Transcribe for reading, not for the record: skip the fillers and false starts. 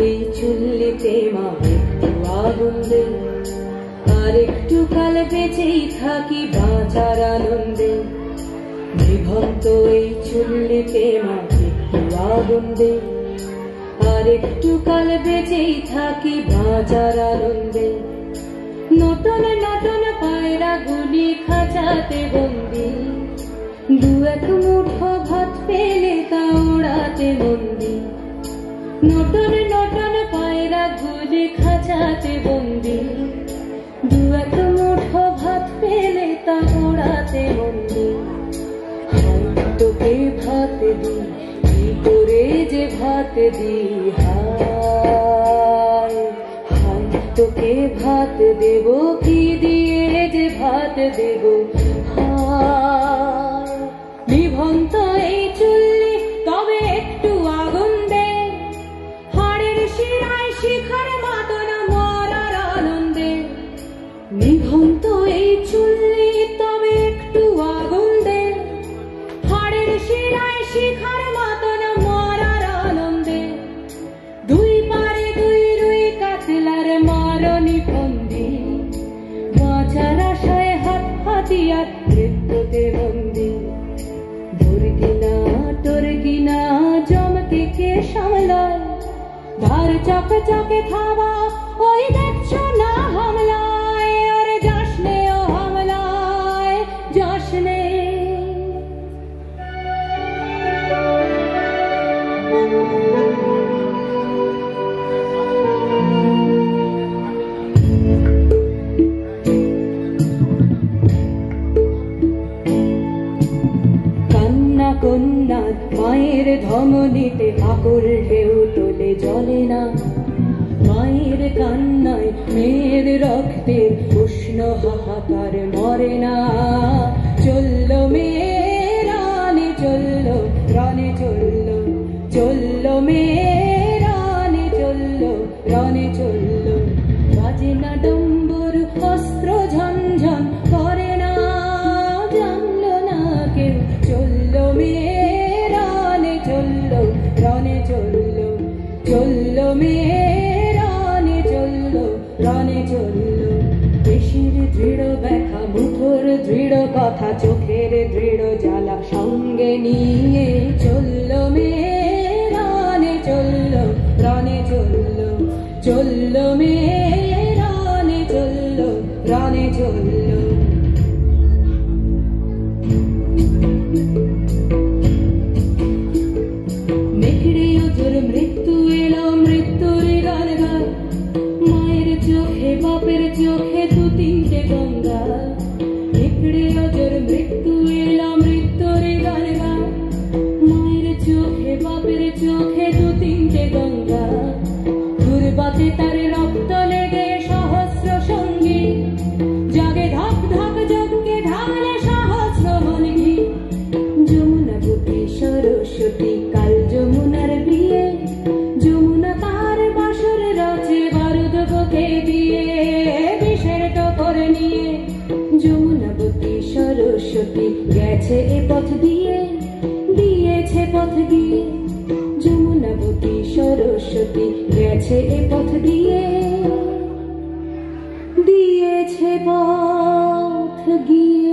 এই চুল্লিতে মা একটু আগুন দে, আর একটু কাল বেঁচেই থাকি বাঁচার আনন্দে। নিভন্ত এই চুল্লিতে মা একটু আগুন দে, আর একটু কাল বেঁচেই থাকি বাঁচার আনন্দে। নতুন নতুন পায়রা গুলি খাঁচাতে বন্দি, দু এক মুঠো ভাত পেলে তা ওড়াতে বন্দি। নতুন নতুন পায়রা গুলি খাঁচাতে বন্দি, দু এক মুঠো ভাত পেলে তা ওড়াতে বন্দি। হাই তোকে ভাত দি, কি করে যে ভাত দি, হায় হায় তোকে ভাত দেব, কি দিয়ে যে ভাত দেব, হায়। নিভন্ত এই চুল্লি তবে একটু আগুন দে, হাড়ের শিরায় শিখার মাতনা মরার আনন্দে। নিভন্ত এই চুল্লি তবে একটু আগুন দে, হাড়ের শিরায় শিখার মাতনা মরার আনন্দে। দুই পারে দুই রুই কাতলার মারণি ফন্দি, বাঁচার আশায় হাত হাতিয়ার মৃত্যুতে বন্দি। তোর কিনা জমকে কে সামলায়, ধার চকে চকে খাওয়া ওই দেখছো না হামলায়। আরে যাস নে ও হামলায়, যাস নে। কান্না কন্যা মায়ের ধমনীতে আকুল ঢেউ তোলে জলে না, মায়ের কান্নায় মেয়ের রক্তের উষ্ণ হাহাকার মরে না। চলল মেয়ে রানে চলল, রানে চলল, চলল মেয়ে রানে চলল, রানে চলল। বাজে না ডম্বুর অস্ত্র ঝনঝন করে না, জানলো না কেউ। চলল মেয়ে রানে চলল, রানে চলল, চলল মেয়ে রানে চলল, রানে চলল। পেশির দৃঢ় ব্যথা, মুঠোর দৃঢ় কথা, চোখের দৃঢ় জ্বালা সঙ্গে নিয়ে চলল মেয়ে রানে চলল, রানে চলল, চলল মেয়ে রানে চলল, রানে চলল। মেঘড়ে ওজোর মৃত্যু এলো, মৃত্যুর গান গায়, মায়ের চোখে বাপের চোখে দু তিনটে গঙ্গা। মেঘড়ে ওজোর মৃত্যু এলো, মৃত্যুর গান গায়, মায়ের চোখে বাপের চোখে দু তিনটে গঙ্গা। দুর্বাতে তার রক্ত লেগে সহস্র সঙ্গী, জাগে ধক ধক যজ্ঞে ঢালে সহস্র মনঘি। যমুনা বুকে সরস্বতী, কাল যমুনার বিয়ে, যমুনা তার বাসর রচে বারুদ বুকে দিয়ে, বিষের টোকর নিয়ে। যমুনাবতী সরস্বতী গেছে এ পথ দিয়ে, দিয়েছে পথ দিয়ে। যমুনাবতী সরস্বতী গেছে এ পথ দিয়ে, দিয়েছে পথ গিয়ে।